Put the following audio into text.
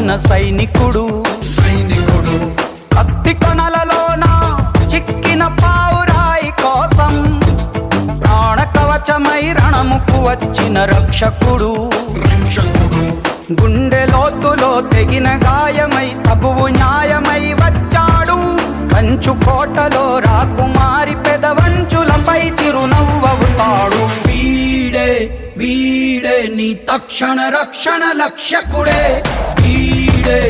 వచ్చిన సైనికుడు. కత్తి కొనలలోన చిక్కిన పావురాయి కోసం ప్రాణ కవచమై రణముకు వచ్చిన రక్షకుడు. గుండె లోతులో తెగిన గాయమై తబువు న్యాయమై వచ్చాడు. కంచు కోటలో రాకుమారి పెదవంచులపై చిరునవ్వవుతాడు. వీడే వీడే నీ తక్షణ రక్షణ లక్ష్యకుడే. వీడే